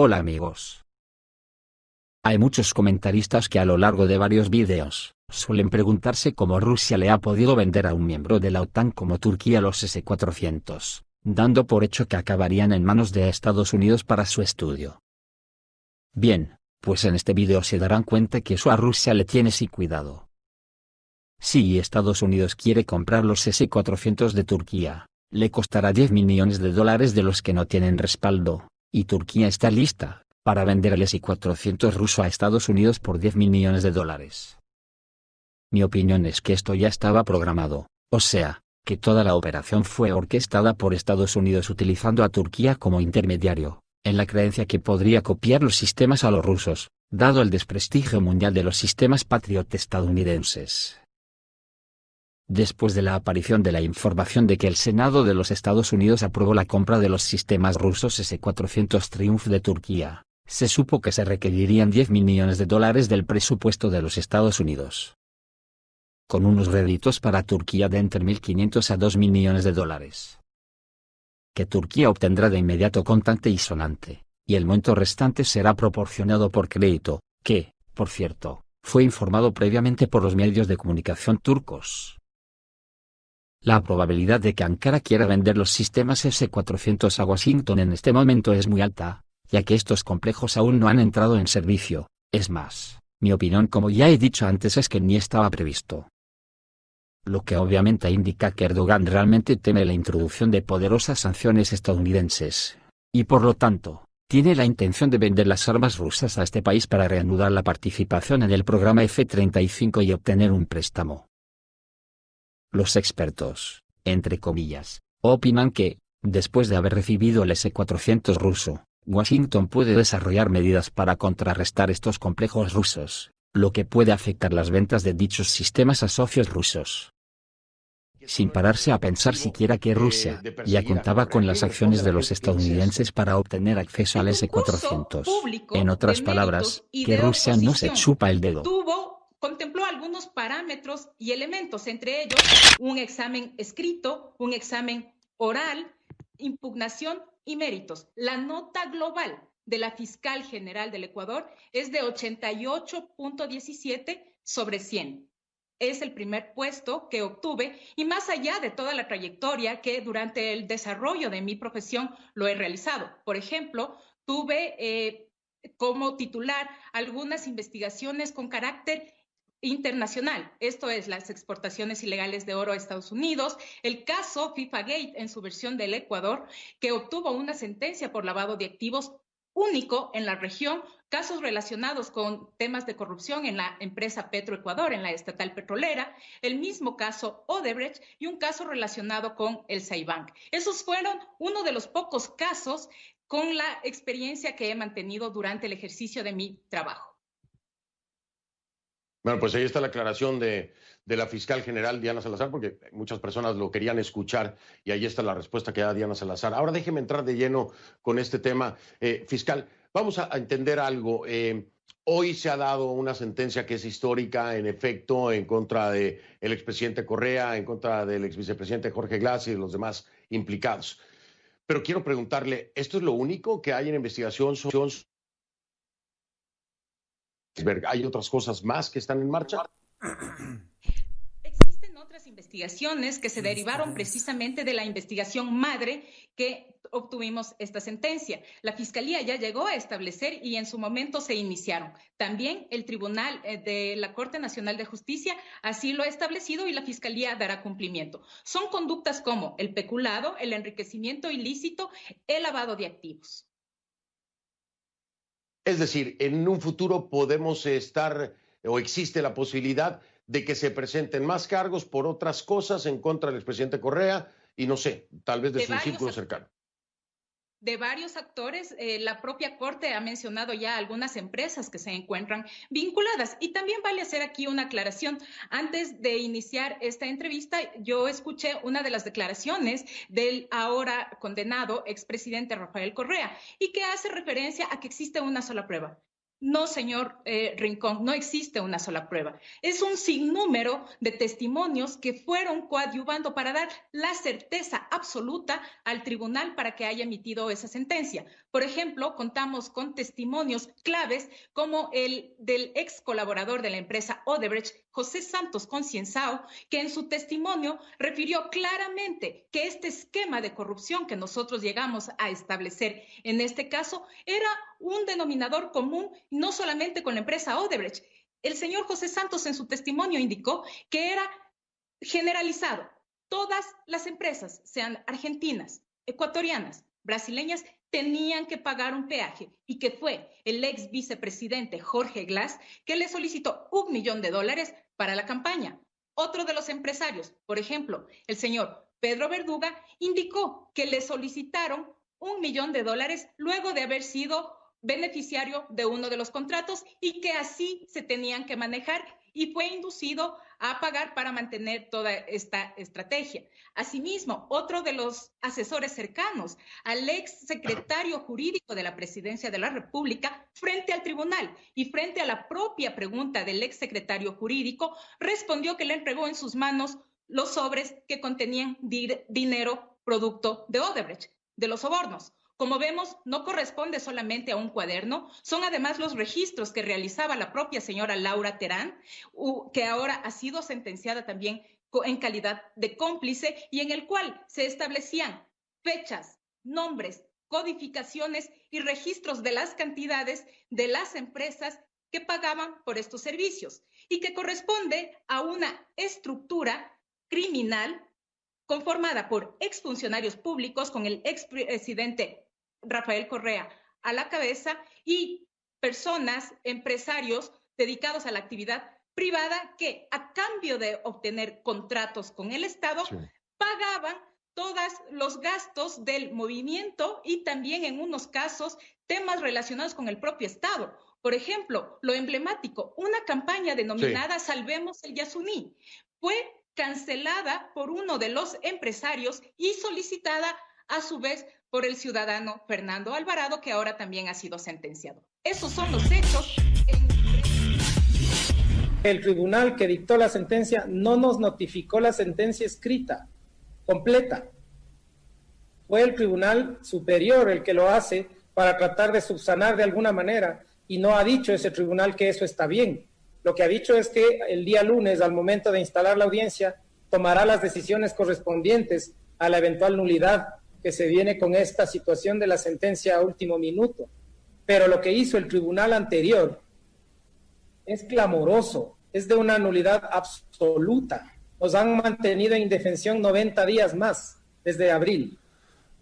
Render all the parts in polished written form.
Hola amigos. Hay muchos comentaristas que a lo largo de varios vídeos, suelen preguntarse cómo Rusia le ha podido vender a un miembro de la OTAN como Turquía los S-400, dando por hecho que acabarían en manos de Estados Unidos para su estudio. Bien, pues en este vídeo se darán cuenta que eso a Rusia le tiene sin cuidado. Si Estados Unidos quiere comprar los S-400 de Turquía, le costará $10 millones de los que no tienen respaldo, y Turquía está lista para vender el S-400 ruso a Estados Unidos por $10 millones. Mi opinión es que esto ya estaba programado, o sea, que toda la operación fue orquestada por Estados Unidos utilizando a Turquía como intermediario, en la creencia que podría copiar los sistemas a los rusos, dado el desprestigio mundial de los sistemas Patriot estadounidenses. Después de la aparición de la información de que el Senado de los Estados Unidos aprobó la compra de los sistemas rusos S-400 Triumph de Turquía, se supo que se requerirían $10 millones del presupuesto de los Estados Unidos, con unos réditos para Turquía de entre 1.500 a $2.000 millones, que Turquía obtendrá de inmediato contante y sonante, y el monto restante será proporcionado por crédito, que, por cierto, fue informado previamente por los medios de comunicación turcos. La probabilidad de que Ankara quiera vender los sistemas S-400 a Washington en este momento es muy alta, ya que estos complejos aún no han entrado en servicio. Es más, mi opinión, como ya he dicho antes, es que ni estaba previsto. Lo que obviamente indica que Erdogan realmente teme la introducción de poderosas sanciones estadounidenses, y por lo tanto, tiene la intención de vender las armas rusas a este país para reanudar la participación en el programa F-35 y obtener un préstamo. Los expertos, entre comillas, opinan que, después de haber recibido el S-400 ruso, Washington puede desarrollar medidas para contrarrestar estos complejos rusos, lo que puede afectar las ventas de dichos sistemas a socios rusos. Sin pararse a pensar siquiera que Rusia ya contaba con las acciones de los estadounidenses para obtener acceso al S-400. En otras palabras, que Rusia no se chupa el dedo. Contempló algunos parámetros y elementos, entre ellos un examen escrito, un examen oral, impugnación y méritos. La nota global de la fiscal general del Ecuador es de 88.17 sobre 100. Es el primer puesto que obtuve y más allá de toda la trayectoria que durante el desarrollo de mi profesión lo he realizado. Por ejemplo, tuve como titular algunas investigaciones con carácter internacional, esto es las exportaciones ilegales de oro a Estados Unidos, el caso FIFA Gate en su versión del Ecuador, que obtuvo una sentencia por lavado de activos único en la región, casos relacionados con temas de corrupción en la empresa Petroecuador, en la estatal petrolera, el mismo caso Odebrecht y un caso relacionado con el Saibank. Esos fueron uno de los pocos casos con la experiencia que he mantenido durante el ejercicio de mi trabajo. Bueno, pues ahí está la aclaración de la fiscal general Diana Salazar, porque muchas personas lo querían escuchar y ahí está la respuesta que da Diana Salazar. Ahora déjeme entrar de lleno con este tema. Fiscal, vamos a entender algo. Hoy se ha dado una sentencia que es histórica, en efecto, en contra del expresidente Correa, en contra del exvicepresidente Jorge Glass y de los demás implicados. Pero quiero preguntarle, ¿esto es lo único que hay en investigación? ¿Hay otras cosas más que están en marcha? Existen otras investigaciones que se derivaron precisamente de la investigación madre que obtuvimos esta sentencia. La Fiscalía ya llegó a establecer y en su momento se iniciaron. También el Tribunal de la Corte Nacional de Justicia así lo ha establecido y la Fiscalía dará cumplimiento. Son conductas como el peculado, el enriquecimiento ilícito, el lavado de activos. Es decir, en un futuro podemos estar o existe la posibilidad de que se presenten más cargos por otras cosas en contra del expresidente Correa y no sé, tal vez de su círculo cercano. De varios actores, la propia Corte ha mencionado ya algunas empresas que se encuentran vinculadas. Y también vale hacer aquí una aclaración. Antes de iniciar esta entrevista, yo escuché una de las declaraciones del ahora condenado expresidente Rafael Correa y que hace referencia a que existe una sola prueba. No, señor Rincón, no existe una sola prueba. Es un sinnúmero de testimonios que fueron coadyuvando para dar la certeza absoluta al tribunal para que haya emitido esa sentencia. Por ejemplo, contamos con testimonios claves como el del ex colaborador de la empresa Odebrecht, José Santos Concienzao, que en su testimonio refirió claramente que este esquema de corrupción que nosotros llegamos a establecer en este caso era un denominador común, no solamente con la empresa Odebrecht. El señor José Santos en su testimonio indicó que era generalizado. Todas las empresas, sean argentinas, ecuatorianas, brasileñas, tenían que pagar un peaje y que fue el ex vicepresidente Jorge Glass que le solicitó $1 millón para la campaña. Otro de los empresarios, por ejemplo, el señor Pedro Verduga, indicó que le solicitaron $1 millón luego de haber sido beneficiario de uno de los contratos y que así se tenían que manejar y fue inducido a pagar para mantener toda esta estrategia. Asimismo, otro de los asesores cercanos al ex secretario jurídico de la Presidencia de la República, frente al tribunal y frente a la propia pregunta del ex secretario jurídico, respondió que le entregó en sus manos los sobres que contenían dinero producto de Odebrecht, de los sobornos. Como vemos, no corresponde solamente a un cuaderno, son además los registros que realizaba la propia señora Laura Terán, que ahora ha sido sentenciada también en calidad de cómplice y en el cual se establecían fechas, nombres, codificaciones y registros de las cantidades de las empresas que pagaban por estos servicios y que corresponde a una estructura criminal conformada por exfuncionarios públicos con el expresidente Rafael Correa a la cabeza y personas, empresarios dedicados a la actividad privada que a cambio de obtener contratos con el Estado pagaban todos los gastos del movimiento y también en unos casos temas relacionados con el propio Estado. Por ejemplo, lo emblemático, una campaña denominada Salvemos el Yasuní fue cancelada por uno de los empresarios y solicitada a su vez por el ciudadano Fernando Alvarado, que ahora también ha sido sentenciado. Esos son los hechos. El tribunal que dictó la sentencia no nos notificó la sentencia escrita, completa. Fue el Tribunal Superior el que lo hace para tratar de subsanar de alguna manera, y no ha dicho ese tribunal que eso está bien. Lo que ha dicho es que el día lunes, al momento de instalar la audiencia, tomará las decisiones correspondientes a la eventual nulidad que se viene con esta situación de la sentencia a último minuto. Pero lo que hizo el tribunal anterior es clamoroso, es de una nulidad absoluta. Nos han mantenido en indefensión 90 días más, desde abril,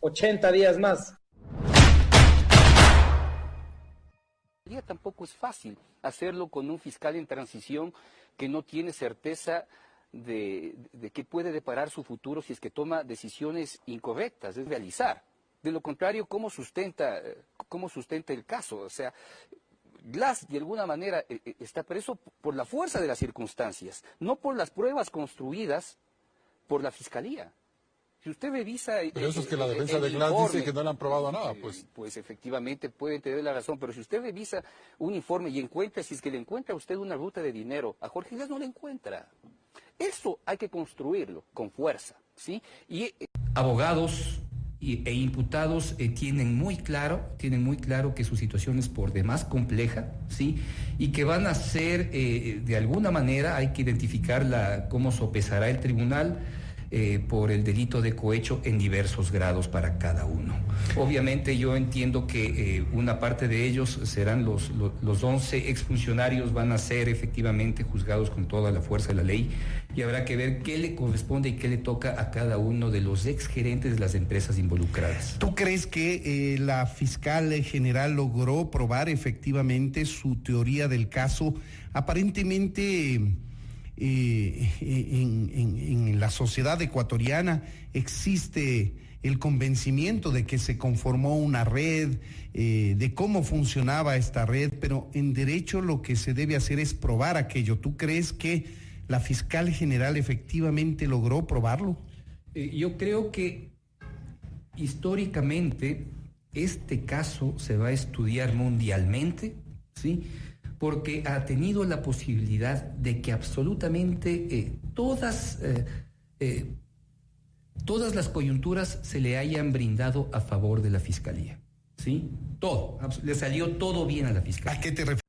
80 días más. Tampoco es fácil hacerlo con un fiscal en transición que no tiene certeza de qué puede deparar su futuro si es que toma decisiones incorrectas, es realizar. De lo contrario, ¿cómo sustenta el caso? O sea, Glass de alguna manera está preso por la fuerza de las circunstancias, no por las pruebas construidas por la Fiscalía. Si usted revisa... Pero eso es que la defensa de Glass dice que no le han probado nada, pues. Pues efectivamente puede tener la razón, pero si usted revisa un informe y encuentra, si es que le encuentra a usted una ruta de dinero, a Jorge Glass no le encuentra. Eso hay que construirlo con fuerza, ¿sí? Y abogados e imputados tienen muy claro que su situación es por demás compleja, ¿sí? Y que van a ser, de alguna manera, hay que identificar cómo sopesará el tribunal por el delito de cohecho en diversos grados para cada uno. Obviamente yo entiendo que una parte de ellos serán los 11 exfuncionarios, van a ser efectivamente juzgados con toda la fuerza de la ley y habrá que ver qué le corresponde y qué le toca a cada uno de los exgerentes de las empresas involucradas. ¿Tú crees que la fiscal general logró probar efectivamente su teoría del caso? Aparentemente en la sociedad ecuatoriana existe el convencimiento de que se conformó una red, de cómo funcionaba esta red, pero en derecho lo que se debe hacer es probar aquello. ¿Tú crees que la fiscal general efectivamente logró probarlo? Yo creo que históricamente este caso se va a estudiar mundialmente, ¿sí? Porque ha tenido la posibilidad de que absolutamente todas las coyunturas se le hayan brindado a favor de la Fiscalía, ¿sí? Todo, le salió todo bien a la Fiscalía. ¿A qué te refieres?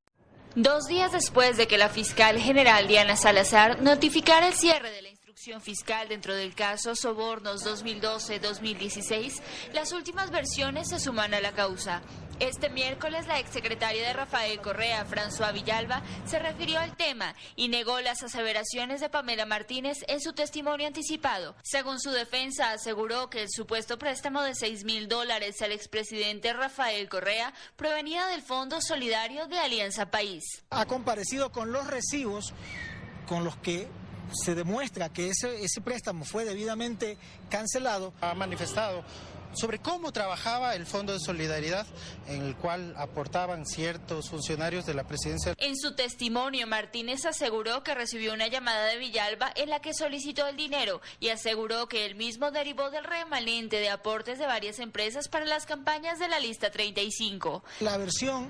2 días después de que la fiscal general Diana Salazar notificara el cierre de la instrucción fiscal dentro del caso Sobornos 2012-2016, las últimas versiones se suman a la causa. Este miércoles, la exsecretaria de Rafael Correa, François Villalba, se refirió al tema y negó las aseveraciones de Pamela Martínez en su testimonio anticipado. Según su defensa, aseguró que el supuesto préstamo de $6,000 al expresidente Rafael Correa provenía del Fondo Solidario de Alianza País. Ha comparecido con los recibos con los que se demuestra que ese préstamo fue debidamente cancelado. Ha manifestado sobre cómo trabajaba el Fondo de Solidaridad, en el cual aportaban ciertos funcionarios de la presidencia. En su testimonio, Martínez aseguró que recibió una llamada de Villalba en la que solicitó el dinero y aseguró que él mismo derivó del remanente de aportes de varias empresas para las campañas de la lista 35. La versión,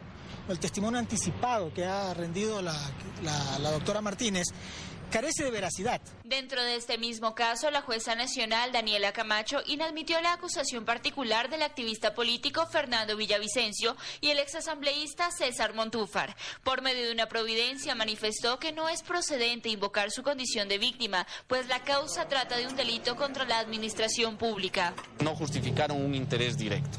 el testimonio anticipado que ha rendido la doctora Martínez carece de veracidad. Dentro de este mismo caso, la jueza nacional Daniela Camacho inadmitió la acusación particular del activista político Fernando Villavicencio y el exasambleísta César Montúfar. Por medio de una providencia manifestó que no es procedente invocar su condición de víctima, pues la causa trata de un delito contra la administración pública. No justificaron un interés directo.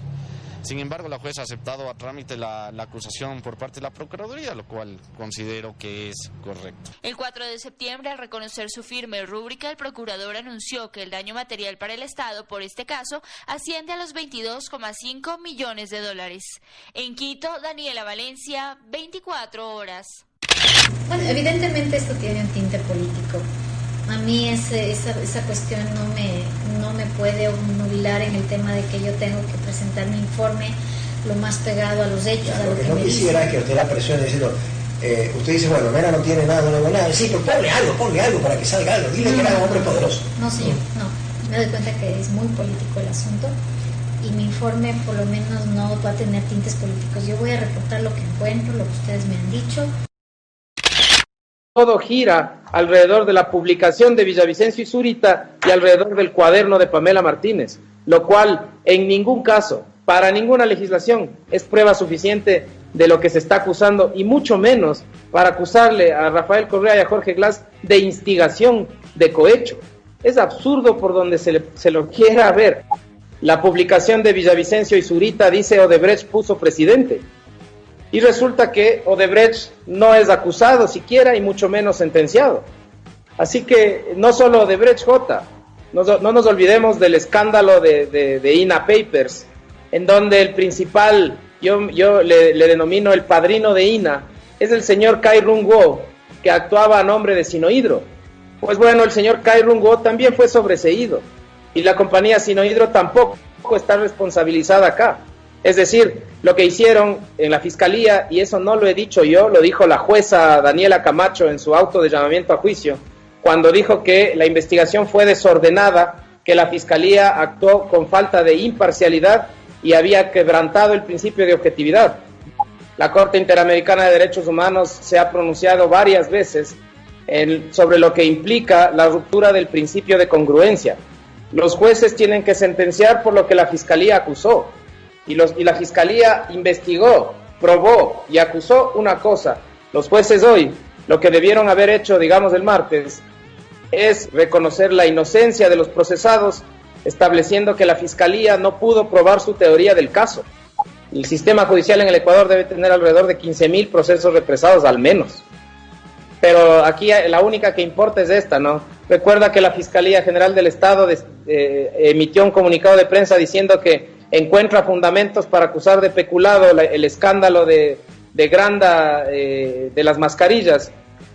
Sin embargo, la jueza ha aceptado a trámite la acusación por parte de la Procuraduría, lo cual considero que es correcto. El 4 de septiembre, al reconocer su firme rúbrica, el procurador anunció que el daño material para el Estado por este caso asciende a los $22,5 millones. En Quito, Daniela Valencia, 24 horas. Bueno, evidentemente esto tiene un tinte político. A mí esa cuestión no me puede obnubilar en el tema de que yo tengo que presentar mi informe lo más pegado a los hechos. Claro, lo que no quisiera que usted la presione diciendo, usted dice, bueno, Mena no tiene nada, no le hago nada. Sí, pero ponle algo para que salga algo. Dile que era un hombre poderoso. No, señor, no. Me doy cuenta que es muy político el asunto y mi informe por lo menos no va a tener tintes políticos. Yo voy a reportar lo que encuentro, lo que ustedes me han dicho. Todo gira alrededor de la publicación de Villavicencio y Zurita y alrededor del cuaderno de Pamela Martínez, lo cual en ningún caso, para ninguna legislación, es prueba suficiente de lo que se está acusando y mucho menos para acusarle a Rafael Correa y a Jorge Glass de instigación, de cohecho. Es absurdo por donde se lo quiera ver. La publicación de Villavicencio y Zurita dice Odebrecht puso presidente. Y resulta que Odebrecht no es acusado siquiera y mucho menos sentenciado. Así que no solo Odebrecht, no nos olvidemos del escándalo de INA Papers, en donde el principal, yo le denomino el padrino de INA, es el señor Cai Rung Wo, que actuaba a nombre de Sinohydro. Pues bueno, el señor Cai Rung Wo también fue sobreseído y la compañía Sinohydro tampoco está responsabilizada acá. Es decir, lo que hicieron en la Fiscalía, y eso no lo he dicho yo, lo dijo la jueza Daniela Camacho en su auto de llamamiento a juicio, cuando dijo que la investigación fue desordenada, que la Fiscalía actuó con falta de imparcialidad y había quebrantado el principio de objetividad. La Corte Interamericana de Derechos Humanos se ha pronunciado varias veces sobre lo que implica la ruptura del principio de congruencia. Los jueces tienen que sentenciar por lo que la Fiscalía acusó. Y la Fiscalía investigó, probó y acusó una cosa. Los jueces hoy, lo que debieron haber hecho, digamos, el martes, es reconocer la inocencia de los procesados, estableciendo que la Fiscalía no pudo probar su teoría del caso. El sistema judicial en el Ecuador debe tener alrededor de 15,000 procesos represados al menos. Pero aquí la única que importa es esta, ¿no? Recuerda que la Fiscalía General del Estado emitió un comunicado de prensa diciendo que encuentra fundamentos para acusar de peculado el escándalo de Granda de las mascarillas,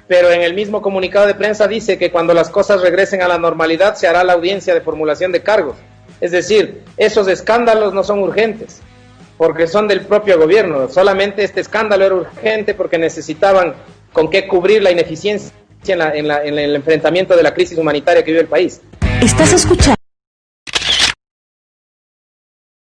pero en el mismo comunicado de prensa dice que cuando las cosas regresen a la normalidad se hará la audiencia de formulación de cargos. Es decir, esos escándalos no son urgentes, porque son del propio gobierno. Solamente este escándalo era urgente porque necesitaban con qué cubrir la ineficiencia en el enfrentamiento de la crisis humanitaria que vive el país. Estás escuchando